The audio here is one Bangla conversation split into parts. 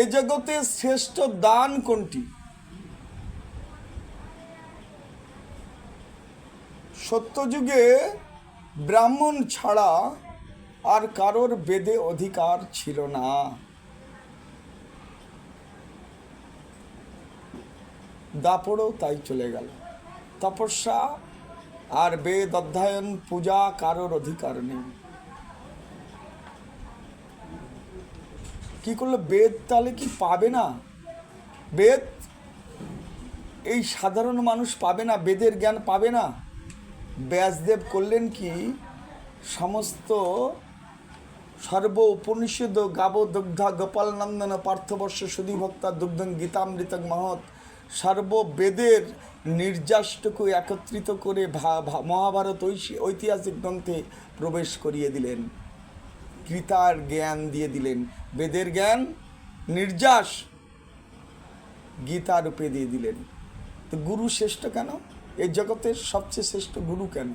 এ জগতে শ্রেষ্ঠ দান কোনটি? সত্যযুগে ব্রাহ্মণ ছাড়া আর কারোর বেদে অধিকার ছিল না। দাপড়ও তাই চলে গেল। তপস্যা আর বেদ অধ্যয়ন পূজা কারোর অধিকার নেই। কি করলো? বেদ তাহলে কি পাবে না? বেদ এই সাধারণ মানুষ পাবে না? বেদের জ্ঞান পাবে না? ব্যাসদেব করলেন কি, সমস্ত সর্ব উপনিষদ গাব দুগ্ধা গোপাল নন্দন পার্থবর্ষ সুধীভক্তা দুগ্ধং গীতামৃতং মহৎ, সর্ব বেদের নির্যাসটুকু একত্রিত করে মহাভারত ঐতিহাসিক গ্রন্থে প্রবেশ করিয়ে দিলেন। গীতার জ্ঞান দিয়ে দিলেন, বেদের জ্ঞান নির্যাস গীতা রূপে দিয়ে দিলেন। তো গুরু শ্রেষ্ঠ কেন? এই জগতের সবচেয়ে শ্রেষ্ঠ গুরু কেন?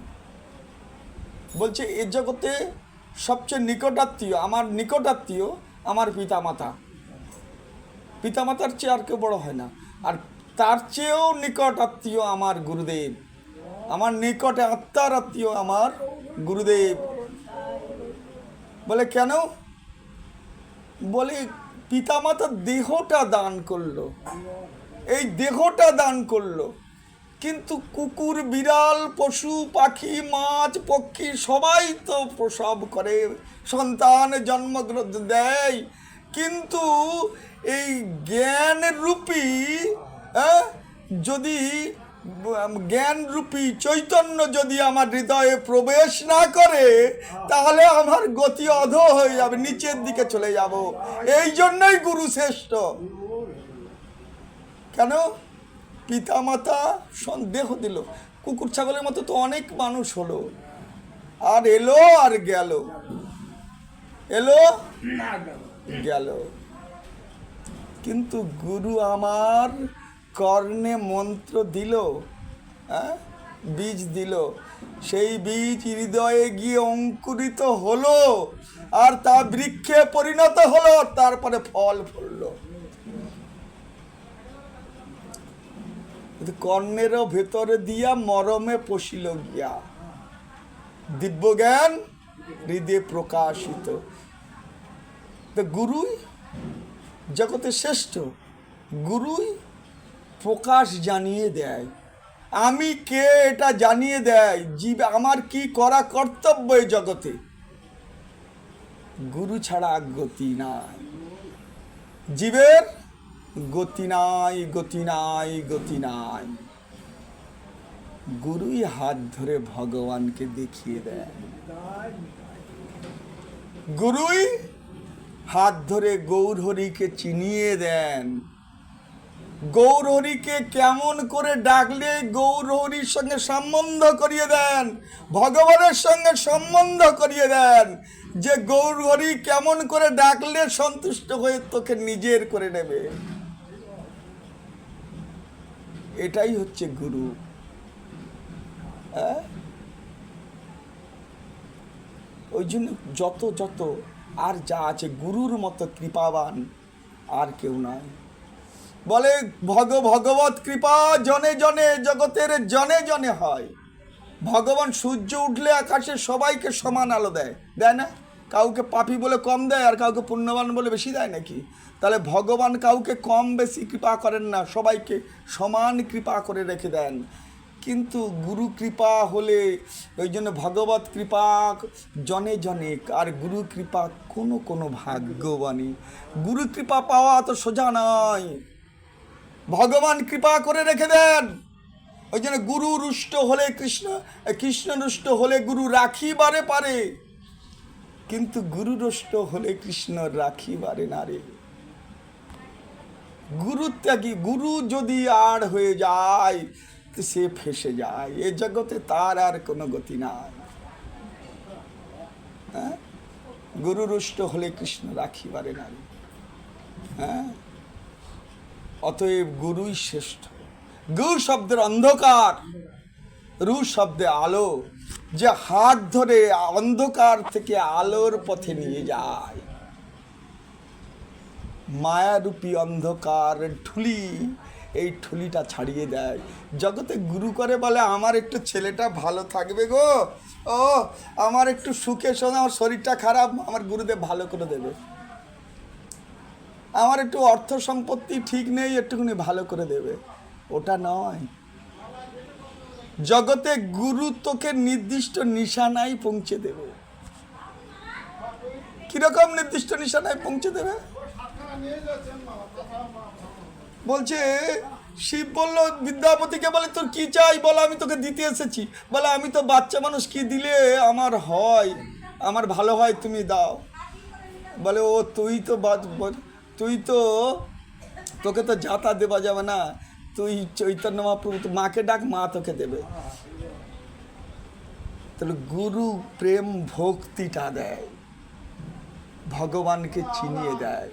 বলছে এ জগতে সবচেয়ে নিকটাত্মীয়, আমার নিকটাত্মীয় আমার পিতামাতা। পিতামাতার চেয়ে আর কেউ বড় হয় না। আর তার চেয়েও নিকট আত্মীয় আমার গুরুদেব। আমার নিকটে আত্মার আত্মীয় আমার গুরুদেব। বলে কেন? বলে পিতামাতার দেহটা দান করলো, এই দেহটা দান করলো, কিন্তু কুকুর বিড়াল পশু পাখি মাছ পক্ষী সবাই তো প্রসব করে, সন্তান জন্মগ্রহণ দেয়, কিন্তু এই জ্ঞানরূপী যদি জ্ঞানরূপী চৈতন্য যদি আমার হৃদয়ে প্রবেশ না করে, তাহলে আমার গতি অধ হয়ে যাবে, নিচের দিকে চলে যাব। এই জন্যই গুরু শ্রেষ্ঠ। কেন? পিতামাতা সন্দেহ দিল। কুকুর ছাগলের মতো তো অনেক মানুষ হলো, আর এলো আর গেল, এলো গেল, কিন্তু গুরু আমার কর্ণে মন্ত্র দিল, বীজ দিল, সেই বীজ হৃদয়ে গিয়ে অঙ্কুরিত হলো, আর তা বৃক্ষে পরিণত হলো, তারপরে ফল ফললো। কর্ণেরও ভেতরে দিয়া মরমে পশিল গিয়া, দিব্য জ্ঞান হৃদয়ে প্রকাশিত। তো গুরুই জগতে শ্রেষ্ঠ। গুরুই প্রকাশ জানিয়ে দেয়, আমি কে এটা জানিয়ে দেয়, জীব আমার কি করা কর্তব্য এই জগতে। গুরু ছাড়া গতি নাই, জীবের গতি নাই, গতি নাই, গতি নাই। গুরুই হাত ধরে ভগবানকে দেখিয়ে দেয়, গুরুই হাত ধরে গৌরহরিকে চিনিয়ে দেন। গৌরহরিকে কেমন করে ডাকলে গৌরহরির সঙ্গে সম্বন্ধ করিয়ে দেন, ভগবানের সঙ্গে সম্বন্ধ করিয়ে দেন, যে গৌরহরি কেমন করে ডাকলে সন্তুষ্ট হয়ে তোকে নিজের করে নেবে। এটাই হচ্ছে গুরু। ওই জন্য যত যত আর যা আছে, গুরুর মতো কৃপাবান আর কেউ নাই। বলে ভগবত কৃপা জনে জনে, জগতের জনে জনে হয়। ভগবান সূর্য উঠলে আকাশে সবাইকে সমান আলো দেয়, দেয় না? কাউকে পাপী বলে কম দেয়, আর কাউকে পুণ্যবান বলে বেশি দেয় নাকি? তাহলে ভগবান কাউকে কম বেশি কৃপা করেন না, সবাইকে সমান কৃপা করে রেখে দেন। কিন্তু গুরু কৃপা হলে, ওই জন্য ভগবত কৃপা জনে জনে, আর গুরু কৃপা কোনো কোনো ভাগ্যবানী। গুরু কৃপা পাওয়া তো সোজা নয়, ভগবান কৃপা করে রেখে দেন। ওই জন্য গুরু রুষ্ট হলে কৃষ্ণ, কৃষ্ণ রুষ্ট হলে গুরু রাখিবারে পারে, কিন্তু গুরু রুষ্ট হলে কৃষ্ণ রাখিবারে না রে। গুরু ত্যাগী, গুরু যদি আড় হয়ে যায় সে ফেসে যায়, এ জগতে তার আর কোনো গতি নাই। গুরু রুষ্ট হলে কৃষ্ণ রাখিবারে না রে। অতএব গুরুই শ্রেষ্ঠ। গুরু শব্দের অন্ধকার, রু শব্দে আলো, যে হাত ধরে অন্ধকার থেকে আলোর পথে নিয়ে যায়। মায়ারূপী অন্ধকার ঠুলি, এই ঠুলিটা ছাড়িয়ে দেয়। জগতে গুরু করে বলে আমার একটু ছেলেটা ভালো থাকবে গো, ও আমার একটু সুখে শোনা, আমার শরীরটা খারাপ, আমার গুরুদেব ভালো করে দেবে। আমার একটু অর্থ সম্পত্তি ঠিক নেই, একটুখানি ভালো করে দেবে। ওটা নয়। জগতে গুরু তোকে নির্দিষ্ট নিশানায় পৌঁছে দেবে। কিরকম নির্দিষ্ট নিশানায় পৌঁছে দেবে? বলছে শিব বলল বিদ্যাপতিকে, বলে তোর কি চাই, বলে আমি তোকে দিতে এসেছি। বলে আমি তো বাচ্চা মানুষ, কি দিলে আমার হয়, আমার ভালো হয়, তুমি দাও। বলে ও তুই তো তোকে তো যাতা দেওয়া যাবে না, তুই চৈতন্য মহাপ্রভু, মাকে ডাক, মা তোকে দেবে। তাহলে গুরু প্রেম ভক্তিটা দেয়, ভগবানকে চিনিয়ে দেয়,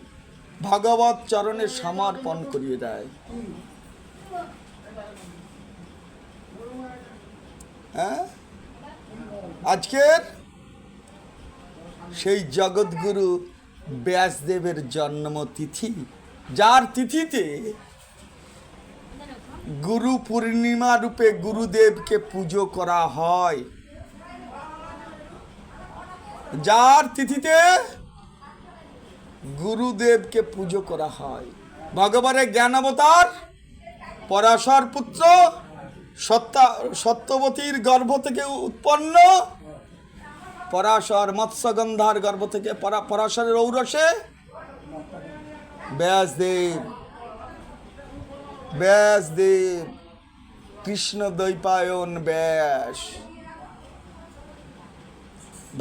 ভগবত চরণে সমর্পণ করিয়ে দেয়। হ্যাঁ, আজকের সেই জগৎগুরু ব্যাসদেবের জন্মতিথি, যার তিথিতে গুরু পূর্ণিমা রূপে গুরুদেবকে পুজো করা হয়, যার তিথিতে গুরুদেবকে পুজো করা হয়। ভগবানের জ্ঞানাবতার পরাশর পুত্র, সত্যবতীর গর্ভ থেকে উৎপন্ন, পরাশর মৎস্যগন্ধার গর্ভ থেকে পরাশরের ঔরসে ব্যাসদেব কৃষ্ণ দ্বৈপায়ন ব্যাস,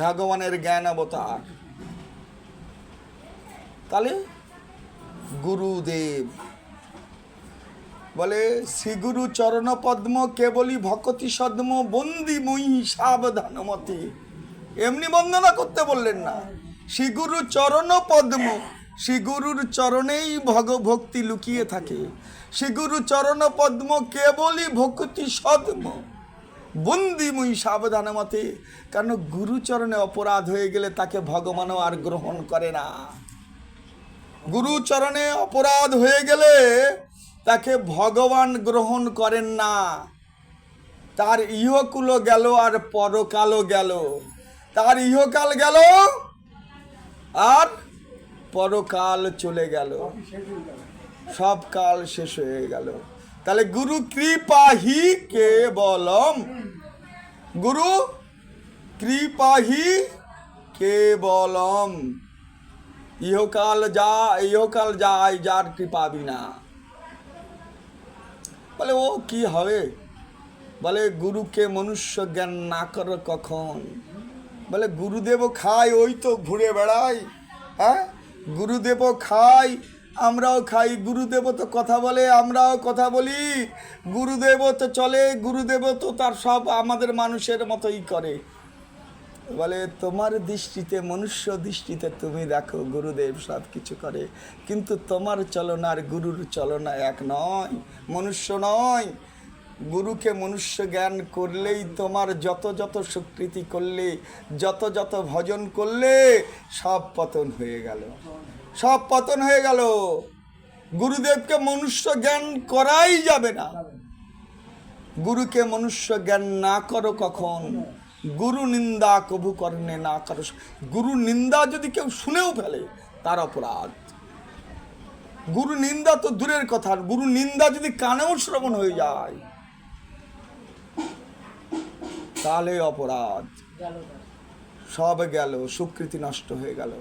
ভগবানের জ্ঞান অবতার। তাহলে গুরুদেব বলে শ্রীগুরু চরণ পদ্ম কেবলি ভকতি সদ্ম বন্দি মুই সাবধানমতি। এমনি বন্দনা করতে বললেন না, শ্রীগুরু চরণ পদ্ম, শ্রীগুরুর চরণেই ভক্তি লুকিয়ে থাকে। শ্রীগুরু চরণ পদ্ম কেবলি ভক্তি সদ্ম বন্দি মুই সাবধানমতি। কারণ গুরুচরণে অপরাধ হয়ে গেলে তাকে ভগবানও আর গ্রহণ করে না। গুরুচরণে অপরাধ হয়ে গেলে তাকে ভগবান গ্রহণ করেন না। তার ইহকুল গেল আর পরকালও গেল, তার ইহকাল গেল আর পরকাল চলে গেল, সব কাল শেষ হয়ে গেল। তাহলে গুরু কৃপাহি কেবলম, গুরু কৃপাহি কেবলম। ইহকাল যায় যার কৃপা বিনা। বলে ও কি হবে? বলে গুরুকে মনুষ্য জ্ঞান না কর কখন। বলে গুরুদেবও খায়, ওই তো ঘুরে বেড়ায়। হ্যাঁ, গুরুদেবও খায়, আমরাও খাই। গুরুদেব তো কথা বলে, আমরাও কথা বলি। গুরুদেবও তো চলে, গুরুদেবও তো তার সব আমাদের মানুষের মতোই করে। বলে তোমার দৃষ্টিতে, মনুষ্য দৃষ্টিতে তুমি দেখো গুরুদেব সব কিছু করে, কিন্তু তোমার চলনা আর গুরুর চলনা এক নয়, মনুষ্য নয়। গুরুকে মনুষ্য জ্ঞান করলেই তোমার যত যত স্বীকৃতি করলে, যত যত ভজন করলে, সব পতন হয়ে গেল, সব পতন হয়ে গেল। গুরুদেবকে মনুষ্য জ্ঞান করাই যাবে না। গুরুকে মনুষ্য জ্ঞান না করো কখন। গুরু নিন্দা কভু করনে না করো। গুরু নিন্দা যদি কেউ শুনেও ফেলে তার অপরাধ। গুরু নিন্দা তো দূরের কথা, গুরু নিন্দা যদি কানেও শ্রবণ হয়ে যায় তাহলে অপরাধ, সব গেল, স্বীকৃতি নষ্ট হয়ে গেল।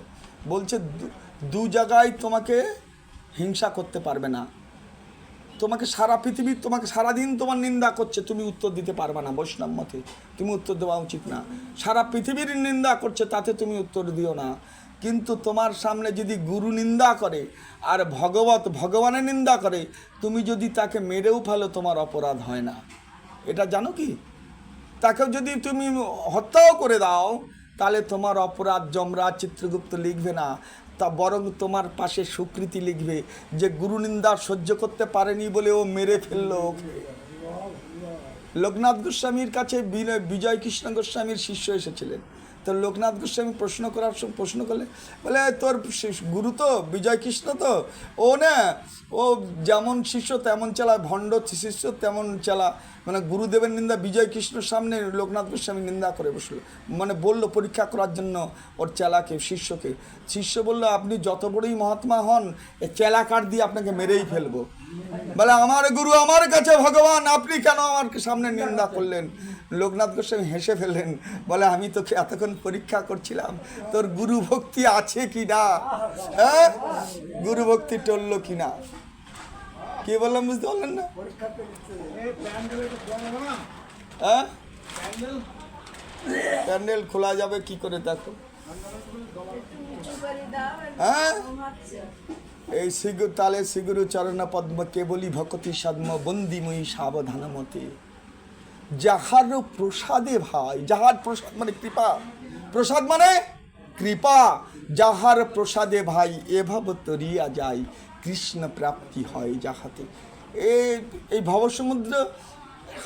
বলছে দু জায়গায় তোমাকে হিংসা করতে পারবে না। তোমাকে সারা পৃথিবী, তোমাকে সারাদিন তোমার নিন্দা করছে, তুমি উত্তর দিতে পারবে না। বৈষ্ণব মতে তুমি উত্তর দেওয়া উচিত না। সারা পৃথিবীর নিন্দা করছে, তাতে তুমি উত্তর দিও না। কিন্তু তোমার সামনে যদি গুরু নিন্দা করে আর ভগবানের নিন্দা করে, তুমি যদি তাকে মেরেও ফেলো তোমার অপরাধ হয় না। এটা জানো কি? তাকে যদি তুমি হত্যাও করে দাও তাহলে তোমার অপরাধ যমরাজ চিত্রগুপ্ত লিখবে না, তা বরং তোমার পাশে স্বীকৃতি লিখবে যে গুরু নিন্দা সহ্য করতে পারেনি বলে ও মেরে ফেললো। লোকনাথ গোস্বামীর কাছে বিজয় কৃষ্ণ গোস্বামীর শিষ্য এসেছিলেন। তো লোকনাথ গোস্বামী প্রশ্ন করলে বলে তোর গুরু তো বিজয় কৃষ্ণ তো, ও না ও যেমন শিষ্য তেমন চালা, ভণ্ড শিষ্য তেমন চালা, মানে গুরুদেবের নিন্দা বিজয় কৃষ্ণর সামনে লোকনাথ গোস্বামী নিন্দা করে বসলো, মানে বললো পরীক্ষা করার জন্য ওর চেলাকে শিষ্যকে। শিষ্য বললো আপনি যত বড়ই মহাত্মা হন, এ চেলা কাঠ দিয়ে আপনাকে মেরেই ফেলবো। বলে আমার গুরু আমার কাছে ভগবান, আপনি কেন আমার সামনে নিন্দা করলেন? লোকনাথ গোস্বামী হেসে ফেললেন, বলে আমি তোকে এতক্ষণ পরীক্ষা করছিলাম তোর গুরু ভক্তি আছে কি না, হ্যাঁ গুরু ভক্তি টললো কি না। কি বললাম বুঝতে পারলেন না? হ্যাঁ প্যান্ডেল খোলা যাবে কি করে দেখো। হ্যাঁ এই তালে শ্রীগুরু চরণ পদ্ম কেবলি ভকতি সদ্ম বন্দিময়ী সাবধানমতে, যাহার প্রসাদে ভাই, যাহার প্রসাদ মানে কৃপা, প্রসাদ মানে কৃপা, যাহার প্রসাদে ভাই এভাবে তরিয়া যায়, কৃষ্ণ প্রাপ্তি হয় যাহাতে। এই ভবসমুদ্র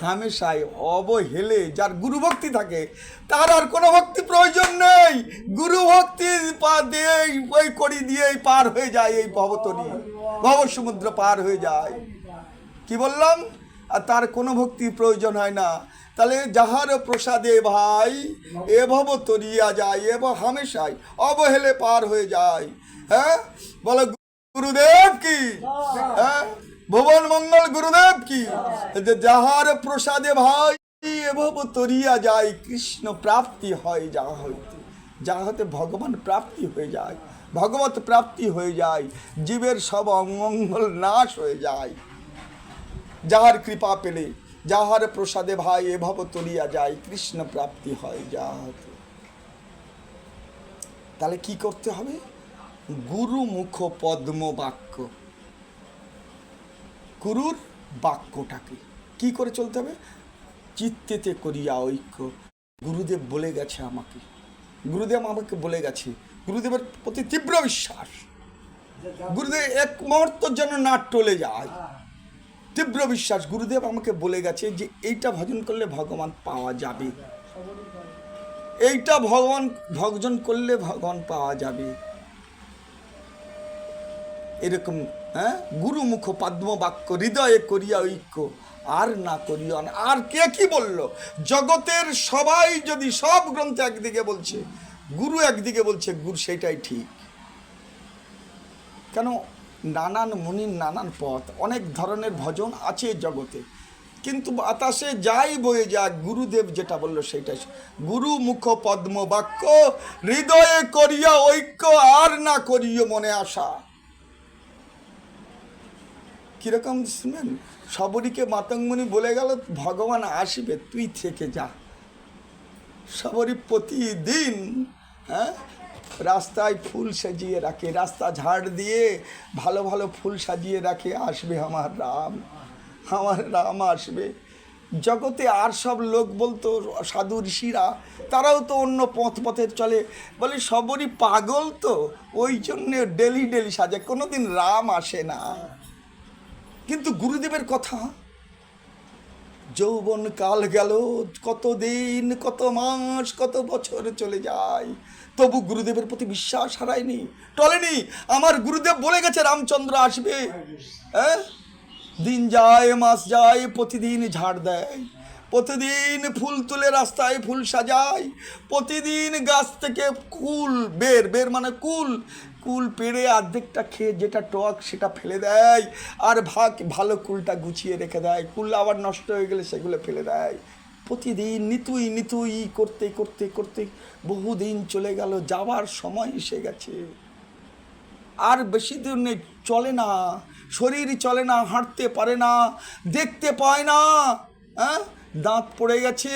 হামেশাই অবহেলে যার গুরুভক্তি থাকে তার আর কোনো ভক্তি প্রয়োজন নেই, গুরুভক্তি দিয়েই ওই করি দিয়েই পার হয়ে যায়, এই ভবতরী ভবসমুদ্র পার হয়ে যায়। কি বললাম? আর তার কোনো ভক্তি প্রয়োজন হয় না। তাহলে যাহার প্রসাদে ভাই এভাব তরিয়া যায়, এবং হামেশাই অবহেলে পার হয়ে যায়। হ্যাঁ বলো গুরুদেব কি, হ্যাঁ ভুবন মঙ্গল গুরুদেব কি। যাহার প্রসাদে ভাই এভাব তরিয়া যায়, কৃষ্ণ প্রাপ্তি হয় যাহা হইতে, যাহা হতে ভগবান প্রাপ্তি হয়ে যায়, ভগবত প্রাপ্তি হয়ে যায়, জীবের সব অমঙ্গল নাশ হয়ে যায়। যাহার কৃপা পেলে, যাহার প্রসাদে ভাই এভাব তরিয়া যায়, কৃষ্ণ প্রাপ্তি হয় যাহা হতে। তাহলে কি করতে হবে? গুরুমুখ পদ্ম বাক্য, গুরুর বাক্যটাকে কি করে চলতে হবে? চিত্তেতে করিয়া ঐক্য। গুরুদেব বলে গেছে আমাকে, গুরুদেব আমাকে বলে গেছে, গুরুদেবের প্রতি তীব্র বিশ্বাস, গুরুদেব এক মুহূর্তের জন্য না টলে যায়, তীব্র বিশ্বাস। গুরুদেব আমাকে বলে গেছে যে এইটা ভজন করলে ভগবান পাওয়া যাবে, এইটা ভজন করলে ভগবান পাওয়া যাবে, এরকম। হ্যাঁ গুরুমুখ পদ্ম বাক্য হৃদয়ে করিয়া ঐক্য, আর না করিও না। আর কে কি বলল? জগতের সবাই যদি সব গ্রন্থ একদিকে বলছে, গুরু একদিকে বলছে, গুরু সেটাই ঠিক। কেন? নানান মুনির নানান পথ, অনেক ধরনের ভজন আছে জগতে, কিন্তু বাতাসে যাই বয়ে যাক, গুরুদেব যেটা বললো সেটাই। গুরু মুখ পদ্ম বাক্য হৃদয়ে করিয়া ঐক্য, আর না করিও মনে আশা। কিরকম শুনেন? সবরীকে মাতঙ্গমণি বলে গেল ভগবান আসবে, তুই থেকে যা। সবরী প্রতিদিন হ্যাঁ রাস্তায় ফুল সাজিয়ে রাখে, রাস্তা ঝাড় দিয়ে ভালো ভালো ফুল সাজিয়ে রাখে, আসবে আমার রাম, আমার রাম আসবে। জগতে আর সব লোক বলতো সাধু ঋষিরা, তারাও তো অন্য পথের চলে, বলে সবরই পাগল তো, ওই জন্যে ডেলি ডেলি সাজে, কোনোদিন রাম আসে না। কিন্তু গুরুদেবের কথা, যৌবন কাল গেল, কত দিন, কত মাস, কত বছর চলে যায়, তবু গুরুদেবের প্রতি বিশ্বাস হারায়নি, টলেনি। আমার গুরুদেব বলে গেছে রামচন্দ্র আসবে। হ্যাঁ দিন যায়, মাস যায়, প্রতিদিন ঝাড় দেয়, প্রতিদিন ফুল তুলে রাস্তায় ফুল সাজায়, প্রতিদিন গাছ থেকে কুল বের মানে কুল পেড়ে অর্ধেকটা খেয়ে যেটা টক সেটা ফেলে দেয়, আর ভালো কুলটা গুছিয়ে রেখে দেয়, কুল আবার নষ্ট হয়ে গেলে সেগুলো ফেলে দেয়। প্রতিদিন নিতুই করতে করতে করতে বহুদিন চলে গেল, যাওয়ার সময় এসে গেছে। আর বেশি দিন নেই, চলে না, শরীর চলে না, হাঁটতে পারে না, দেখতে পায় না, হ্যাঁ দাঁত পড়ে গেছে,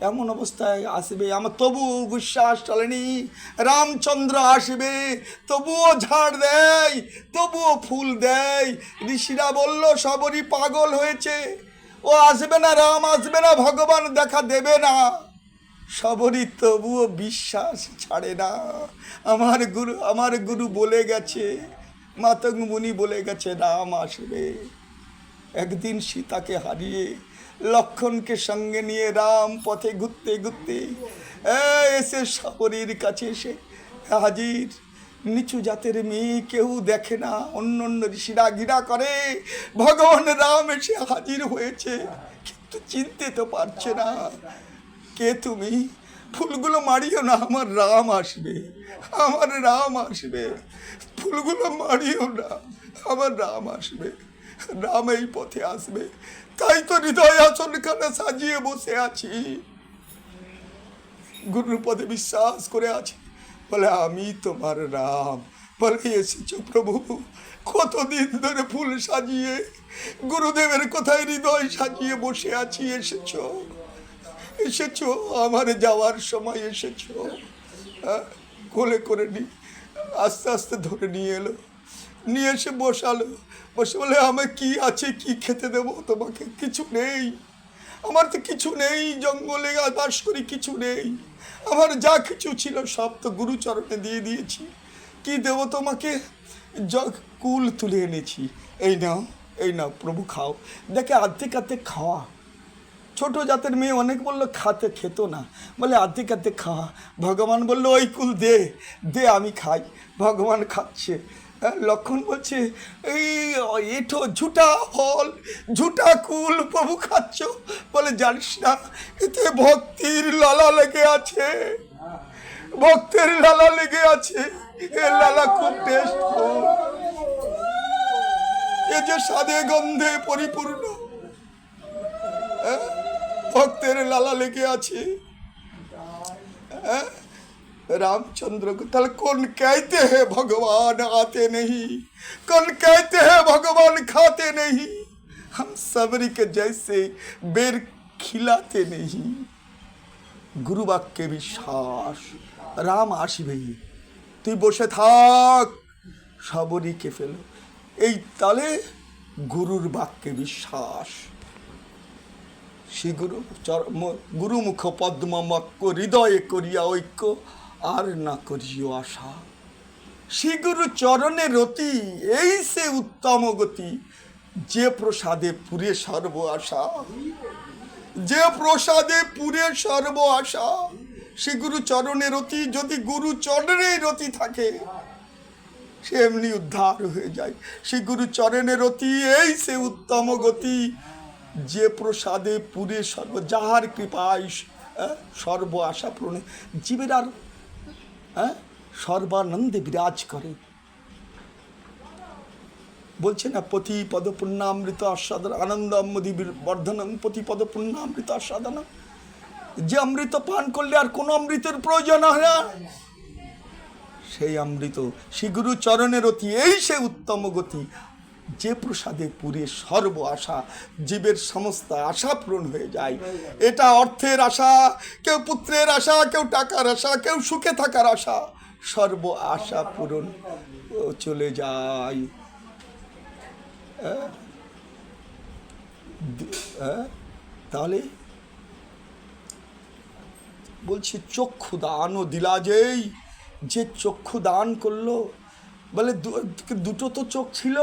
এমন অবস্থায় আসবে। আমার তবু বিশ্বাস চলেনি, রামচন্দ্র আসবে, তবুও ঝাড় দেয়, তবুও ফুল দেয়। ঋষিরা বলল সবরই পাগল হয়েছে, ও আসবে না, রাম আসবে না, ভগবান দেখা দেবে না। সবরই তবুও বিশ্বাস ছাড়ে না। আমার গুরু বলে গেছে, মাতঙ্গ মুনি বলে গেছে রাম আসবে। একদিন সীতাকে হারিয়ে লক্ষণকে সঙ্গে নিয়ে রাম পথে ঘুরতে ঘুরতে এসে শবরীর কাছে এসে হাজির। নিচু জাতের মেয়ে কেউ দেখে না, অন্য অন্য ঋষিরা ঘৃণা করে, ভগবান রাম এসে হাজির হয়েছে, কিন্তু চিনতে তো পারছে না কে তুমি। ফুলগুলো মারিও না, আমার রাম আসবে, আমার রাম আসবে। ফুলগুলো মারিও না, আমার রাম আসবে, রাম এই পথে আসবে। তাই তো হৃদয় আসনখানে সাজিয়ে বসে আছি, গুরুর পদে বিশ্বাস করে আছি। বলে আমি তোমার রাম। বলে এসেছ প্রভু, কতদিন ধরে ফুল সাজিয়ে গুরুদেবের কোথায় হৃদয় সাজিয়ে বসে আছি, এসেছো এসেছো, আমার যাওয়ার সময় এসেছো। কোলে করে আস্তে আস্তে ধরে নিয়ে এলো, নিয়ে এসে বসালো। বসে বলে আমার কি আছে, কি খেতে দেবো তোমাকে? কিছু নেই, আমার তো কিছু নেই, জঙ্গলে বাস করি, কিছু নেই। আমার যা কিছু ছিল সব তো গুরুচরণে দিয়ে দিয়েছি, কি দেবো তোমাকে? কুল তুলে এনেছি, এই নাও, এই নাও প্রভু খাও। দেখে আর্ধেক আর্ধেক খাওয়া। ছোট জাতের মেয়ে অনেক বললো খেত না, বলে আর্ধেক আর্ধেক খাওয়া। ভগবান বললো ওই কুল দে দে, আমি খাই। ভগবান খাচ্ছে। লক্ষণ বলছে এই এঠো ঝুটা ফল, ঝুটা কুল প্রভু খাচ্ছ। বলে জানিস না, এতে ভক্তির লালা লেগে আছে, ভক্তের লালা লেগে আছে। এ লালা খুব টেস্টফুল, এ যে স্বাদে গন্ধে পরিপূর্ণ, ভক্তের লালা লেগে আছে। रामचंद्र को तल कौन कहते हैं भगवान आते नहीं, कौन कहते हैं भगवान खाते नहीं, हम सबरी के जैसे बेर खिलाते नहीं। गुरु वाक्य বিশ্বাস, রাম আসবেই, তুই বসে থাক, সবরীকে ফেলো। এই তালে গুরুর বাক্যে বিশ্বাস। শ্রী গুরুমুখ পদ্মমক্ষ হৃদয়ে করিয়া ঐক্য, আর না করিও আশা। শ্রী গুরু চরণে রতি, এই সে উত্তম গতি, যে প্রসাদে পুরে সর্ব আশা, যে প্রসাদে পুরে সর্ব আশা। শ্রী গুরু চরণে রতি, যদি গুরু চরণে রতি থাকে সে এমনি উদ্ধার হয়ে যায়। শ্রী গুরু চরণে রতি, এই সে উত্তম গতি, যে প্রসাদে পুরে সর্ব, যাহার কৃপায় সর্ব আশা পূরণে। জীবের আর সর্বানন্দে বিরাজ করে। বলছে না পতি পদ পুণ্যামৃত আস্বাদন আনন্দ মদি বর্ধনম, পতি পদ পুণ্যামৃত আস্বাদনম। যে অমৃত পান করলে আর কোনো অমৃতের প্রয়োজন হয় না, সেই অমৃত শ্রী গুরু চরণের অতি, এই সে উত্তম গতি, যে প্রসাদে পুরে সর্ব আশা। জীবের সমস্ত আশা পূরণ হয়ে যায়। এটা অর্থের আশা, কেউ পুত্রের আশা, কেউ টাকার আশা, কেউ সুখে থাকার আশা, সর্ব আশা পূরণ চলে যায়। তাহলে বলছি চক্ষু দান ও দিলা, যেই যে চক্ষু দান করলো, বলে দুটো তো চোখ ছিল,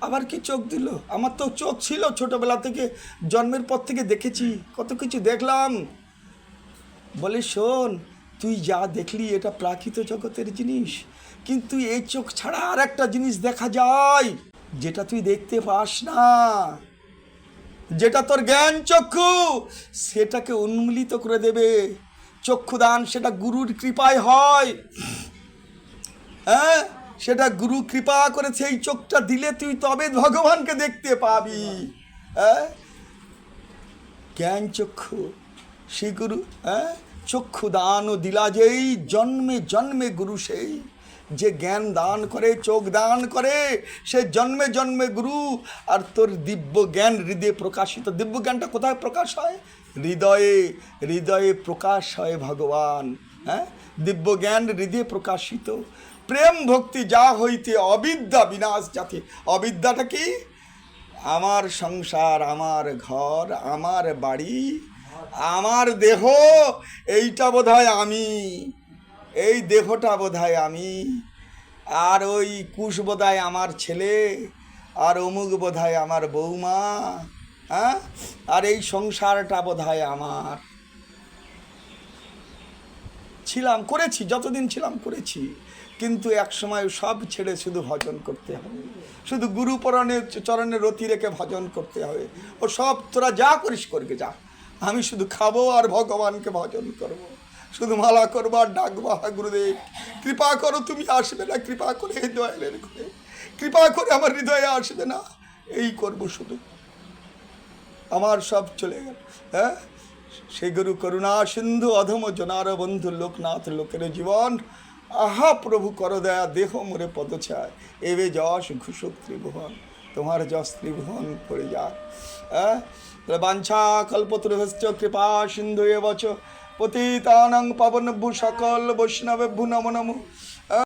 আবার কি চোখ দিল? আমার তো চোখ ছিল ছোটবেলা থেকে, জন্মের পর থেকে দেখেছি, কত কিছু দেখলাম। বলে শোন, তুই যা দেখলি এটা প্রাকৃত জগতের জিনিস, কিন্তু এই চোখ ছাড়া আর একটা জিনিস দেখা যায়, যেটা তুই দেখতে পাস না, যেটা তোর জ্ঞান চক্ষু সেটাকে উন্মূলিত করে দেবে। চক্ষুদান সেটা গুরুর কৃপায় হয়। হ্যাঁ, সেটা গুরু কৃপা করে সেই চোখটা দিলে তুই তবে ভগবানকে দেখতে পাবি। জ্ঞান চক্ষু শ্রী গুরু, চক্ষু দান ও দিলা, যেই জন্মে জন্মে গুরু, সেই যে জ্ঞান দান করে, চোখ দান করে, সে জন্মে জন্মে গুরু। আর তোর দিব্য জ্ঞান হৃদয়ে প্রকাশিত। দিব্য জ্ঞানটা কোথায় প্রকাশ হয়? হৃদয়ে, হৃদয়ে প্রকাশ হয় ভগবান। দিব্য জ্ঞান হৃদয়ে প্রকাশিত। প্রেম ভক্তি যা হইতে অবিদ্যা বিনাশ যাতে। অবিদ্যাটা কি? আমার সংসার, আমার ঘর, আমার বাড়ি, আমার দেহ, এইটা বোধহয় আমি, এই দেহটা বোধহয় আমি, আর ওই কুশ বোধহয় আমার ছেলে, আর অমুক বোধহয় আমার বৌমা, হ্যাঁ, আর এই সংসারটা বোধহয় আমার। ছিলাম, করেছি, যতদিন ছিলাম করেছি, কিন্তু এক সময় সব ছেড়ে শুধু ভজন করতে হবে, শুধু গুরু পরণের চরণে রতি রেখে ভজন করতে হবে। ও সব তোরা যা করিস করবে যা, আমি শুধু খাবো আর ভগবানকে ভজন করব। শুধু মালা করবো আর ডাকবো, হা গুরুদেব কৃপা করো, তুমি আসবে না, কৃপা করে দয়ালের করে, কৃপা করে আমার হৃদয়ে আসবে না, এই করব শুধু। আমার সব চলে গেল। হ্যাঁ, সেই গুরু করুণা সিন্ধু অধম জনার বন্ধু লোকনাথ লোকের জীবন, আহা প্রভু কর দয়া দেহ মোরে পদছায়, এবে যশ ঘুষুক ত্রিভুবন, তোমার যশ ত্রিভুবন পড়ে যাক। হ্যাঁ, বাঞ্ছা কল্পতরুভশ্চ কৃপা সিন্ধু এবচ পতিতানাং পাবনভ্যু সকল বৈষ্ণবেভ্যু নমো নমঃ।